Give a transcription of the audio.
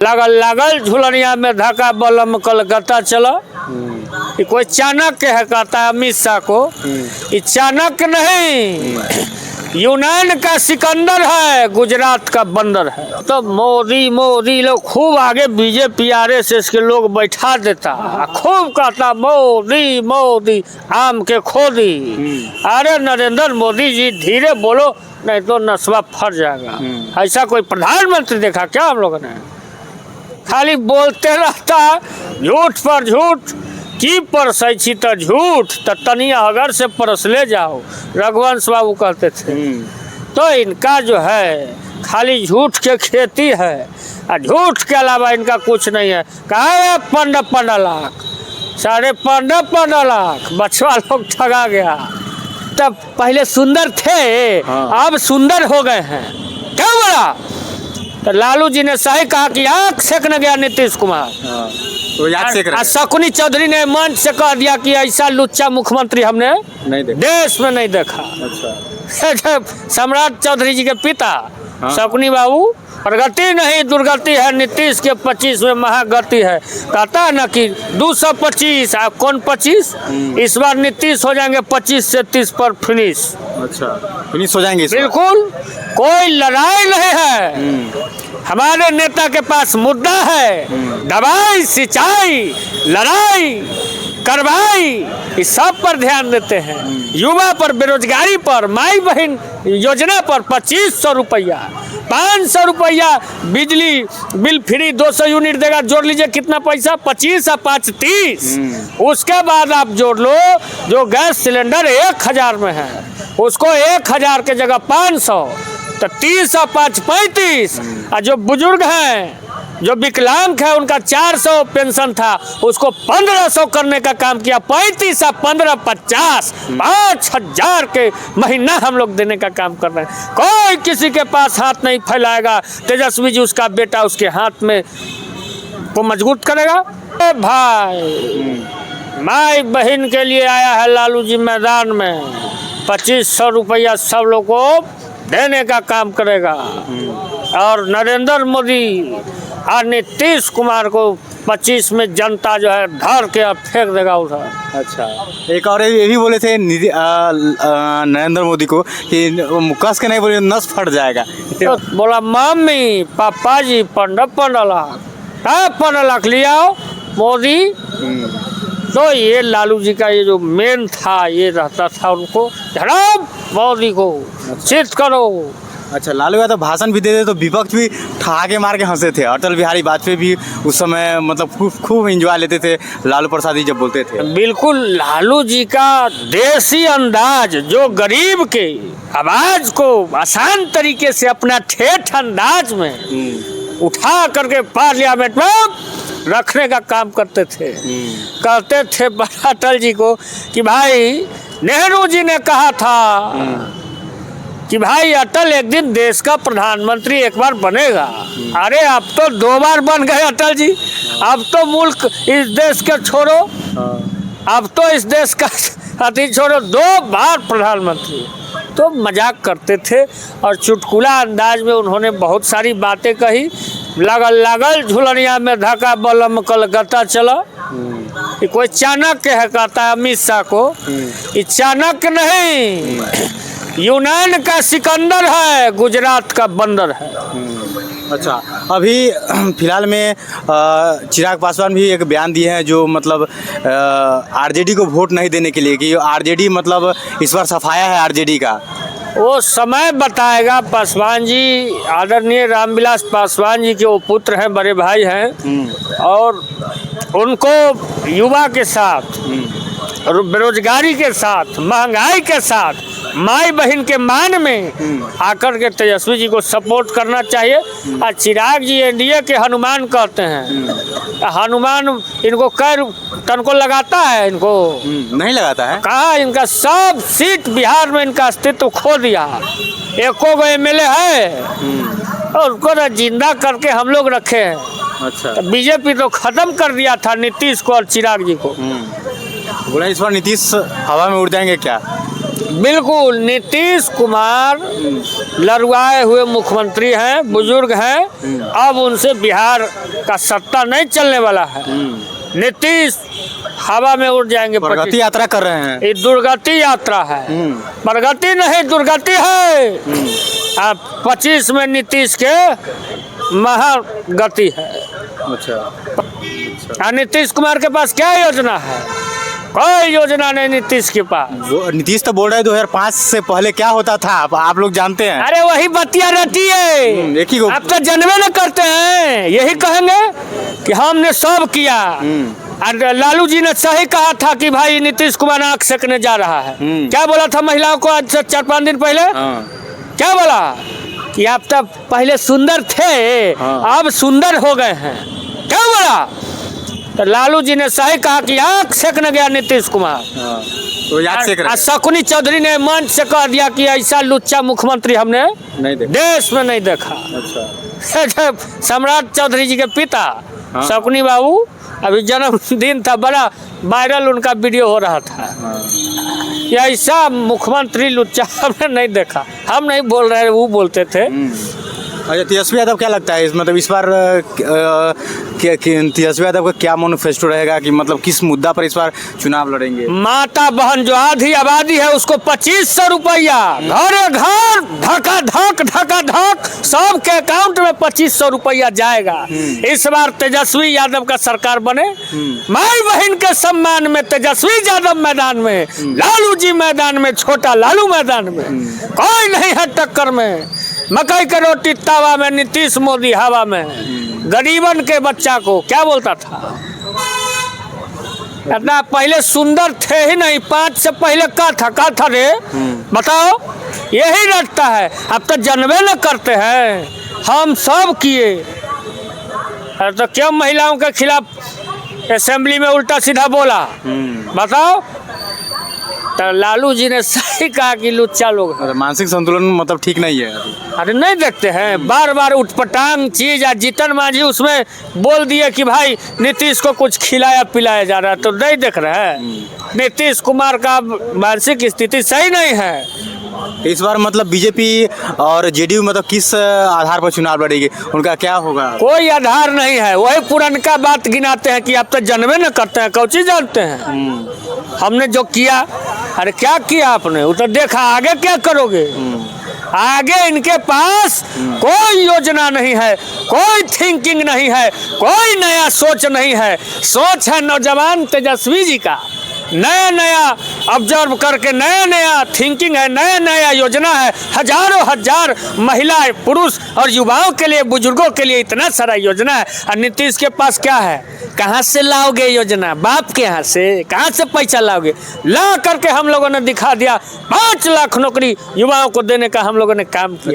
लागल लागल झुलनिया में धक्का बलम कलकत्ता चला। ये कोई चाणक्य है कहता है अमित शाह को। ये चाणक्य नहीं, यूनान का सिकंदर है, गुजरात का बंदर है। तो मोदी लोग खूब आगे बीजेपी आरएसएस के लोग बैठा देता, खूब कहता मोदी मोदी आम के खोदी। अरे नरेंद्र मोदी जी धीरे बोलो नहीं तो नस्वा फट जाएगा। ऐसा कोई प्रधानमंत्री देखा क्या हम लोगों ने? खाली बोलते रहता झूठ पर झूठ की परसै छी तो झूठ तो तनिया अगर से परस ले जाओ, रघुवंश बाबू कहते थे। तो इनका जो है खाली झूठ के खेती है और झूठ के अलावा इनका कुछ नहीं है। कहा है 15 लाख 15.5 लाख बछवा लोग ठगा गया। तब पहले सुंदर थे अब सुंदर हो गए हैं, क्या बोला? तो लालू जी ने सही कहा कि आंख सेकने गया नीतीश कुमार। तो याद सेक रहे। शकुनी चौधरी ने मंच से कह दिया कि ऐसा लुच्चा मुख्यमंत्री हमने नहीं देखा, देश में नहीं देखा। अच्छा। सम्राट चौधरी जी के पिता शकुनी बाबू, प्रगति नहीं दुर्गति है, नीतीश के 25 में महागति है। कहता है ना कि 225 कौन 25? इस बार नीतीश हो जाएंगे 25 से 30 पर फिनिश। अच्छा, फिनिश हो जाएंगे बिल्कुल, कोई लड़ाई नहीं है। हमारे नेता के पास मुद्दा है, दवाई सिंचाई लड़ाई कार्रवाई इस सब पर ध्यान देते हैं। युवा पर, बेरोजगारी पर, माई बहन योजना पर 2500 रुपया, 500 रुपया बिजली बिल फ्री 200 यूनिट देगा। जोड़ लीजिए कितना पैसा, 25 और 5 30। उसके बाद आप जोड़ लो जो गैस सिलेंडर 1000 में है उसको 1000 के जगह 500, तो 30 और 5 35। और जो बुजुर्ग हैं, जो विकलांग है, उनका 400 पेंशन था उसको 1500 करने का काम किया। 35 और 15 50, 5000 के महीना हम लोग देने का काम कर रहे हैं। कोई किसी के पास हाथ नहीं फैलाएगा। तेजस्वी जी उसका बेटा उसके हाथ में को मजबूत करेगा। भाई माई बहन के लिए आया है लालू जी मैदान में, 2500 रुपया सब लोग को देने का काम करेगा। और नरेंद्र मोदी और नीतीश कुमार को 25 में जनता जो है धर के अब फेंक देगा उधर। अच्छा, एक और ये भी बोले थे नरेंद्र मोदी को कि कस के नहीं बोले नस फट जाएगा। तो बोला मम्मी पापा जी 15 लाख 15 लाख लिया मोदी। तो ये लालू जी का ये जो मेन था ये रहता था उनको धड़ाम मोदी को चित करो। अच्छा, लालू यादव भाषण भी देते तो विपक्ष भी ठहाके मार के हंसे थे। अटल बिहारी वाजपेयी भी उस समय मतलब खूब एंजॉय लेते थे लालू प्रसाद जी जब बोलते थे। बिल्कुल, लालू जी का देसी अंदाज जो गरीब के आवाज को आसान तरीके से अपना ठेठ अंदाज में उठा करके पार्लियामेंट में रखने का काम करते थे। कहते थे अटल जी को कि भाई नेहरू जी ने कहा था कि भाई अटल एक दिन देश का प्रधानमंत्री एक बार बनेगा। अरे अब तो 2 बार बन गए अटल जी। अब तो मुल्क इस देश के छोड़ो, अब तो इस देश का अति छोड़ो, 2 बार प्रधानमंत्री। तो मजाक करते थे और चुटकुला अंदाज में उन्होंने बहुत सारी बातें कही। लागल लागल झुलनिया में धक्का बलम कलकत्ता चला। ये कोई चाणक्य है कहता है अमित शाह को। ये चाणक्य नहीं, यूनान का सिकंदर है, गुजरात का बंदर है। अच्छा, अभी फिलहाल में चिराग पासवान भी एक बयान दिए हैं जो मतलब आरजेडी को वोट नहीं देने के लिए कि आरजेडी मतलब इस बार सफाया है आरजेडी का। वो समय बताएगा। पासवान जी आदरणीय रामविलास पासवान जी के वो पुत्र हैं, बड़े भाई हैं और उनको युवा के साथ, बेरोजगारी के साथ, महंगाई के साथ, माई बहन के मान में आकर के तेजस्वी जी को सपोर्ट करना चाहिए। और चिराग जी एनडीए के हनुमान कहते हैं। हनुमान इनको कर तन को लगाता है, इनको नहीं लगाता है। कहा इनका सब सीट बिहार में इनका अस्तित्व खो दिया। एको गो एमएलए है और उसको जिंदा करके हम लोग रखे हैं। अच्छा, तो बीजेपी तो खत्म कर दिया था नीतीश को और चिराग जी को। बोला इस बार नीतीश हवा में उड़ जाएंगे क्या? बिल्कुल नीतीश कुमार लड़वाए हुए मुख्यमंत्री हैं, बुजुर्ग हैं। अब उनसे बिहार का सत्ता नहीं चलने वाला है। नीतीश हवा में उड़ जाएंगे। प्रगति यात्रा कर रहे हैं। ये दुर्गति यात्रा है, प्रगति नहीं दुर्गति है। अब 25 में नीतीश के महागति है। अच्छा, नीतीश कुमार के पास क्या योजना है? कोई योजना नहीं नीतीश के पास। नीतीश तो बोल रहे हैं 2005 से पहले क्या होता था आप लोग जानते हैं। अरे वही बतिया रहती है, एक ही को आप तो जनवे न करते हैं। यही कहेंगे कि हमने सब किया। और लालू जी ने सही कहा था कि भाई नीतीश कुमार आंख सेकने जा रहा है। क्या बोला था महिलाओं को आज से 4-5 दिन पहले? क्या बोला कि आप तब पहले सुंदर थे, अब सुंदर हो गए हैं। क्या बोला? तो लालू जी ने सही कहा कि आंख सेकने गया नीतीश कुमार। तो याद से करें। शकुनी चौधरी ने मंच से कह दिया कि ऐसा लुच्चा मुख्यमंत्री हमने नहीं देखा, देश में नहीं देखा। अच्छा, सम्राट चौधरी जी के पिता शकुनी बाबू, अभी जन्मदिन था, बड़ा वायरल उनका वीडियो हो रहा था। ऐसा मुख्यमंत्री लुच्चा हमने नहीं देखा। हम नहीं बोल रहे, वो बोलते थे। अच्छा, तेजस्वी यादव क्या लगता है मतलब इस बार तेजस्वी यादव का क्या मैनिफेस्टो रहेगा कि मतलब किस मुद्दा पर इस बार चुनाव लड़ेंगे? माता बहन जो आधी आबादी है उसको 2500 रुपया घरे घर धका धक सबके अकाउंट में 2500 रुपया जाएगा। इस बार तेजस्वी यादव का सरकार बने। माई बहन के सम्मान में तेजस्वी यादव मैदान में, लालू जी मैदान में, छोटा लालू मैदान में, कोई नहीं है टक्कर में। मकई के रोटी तावा में, नीतीश मोदी हवा में। गरीबन के बच्चा को क्या बोलता था? इतना पहले सुंदर थे ही नहीं। 5 से पहले का था रे? बताओ, यही रखता है। अब तो जनवे न करते हैं, हम सब किए। तो क्यों महिलाओं के खिलाफ असेंबली में उल्टा सीधा बोला? बताओ। तो लालू जी ने सही कहा कि लुच्चा लोग हैं। मानसिक संतुलन मतलब ठीक नहीं है। अरे नहीं देखते हैं, बार बार उठपटांग चीज। जीतन मांझी उसमें बोल दिए कि भाई नीतीश को कुछ खिलाया पिलाया जा रहा है, तो नहीं देख रहे हैं। नीतीश कुमार का मानसिक स्थिति सही नहीं है। इस बार मतलब बीजेपी और जेडीयू मतलब किस आधार पर चुनाव लड़ेगी? उनका क्या होगा? कोई आधार नहीं है। वही पुरनका बात गिनाते हैं कि आप तो जनवे न करते हैं, कौची जानते हैं। हमने जो किया, अरे क्या किया आपने? वो तो देखा, आगे क्या करोगे? आगे इनके पास कोई योजना नहीं है, कोई थिंकिंग नहीं है, कोई नया सोच नहीं है। सोच है नौजवान तेजस्वी जी का, नया नया ऑब्जर्व करके नया नया थिंकिंग है, नया नया योजना है। हजारों हजार महिलाएं, पुरुष और युवाओं के लिए, बुजुर्गों के लिए इतना सारा योजना है। और नीतीश के पास क्या है? कहाँ से लाओगे योजना? बाप के यहाँ से कहाँ से पैसा लाओगे? ला करके हम लोगों ने दिखा दिया। 5 लाख नौकरी युवाओं को देने का हम लोगों ने काम किया।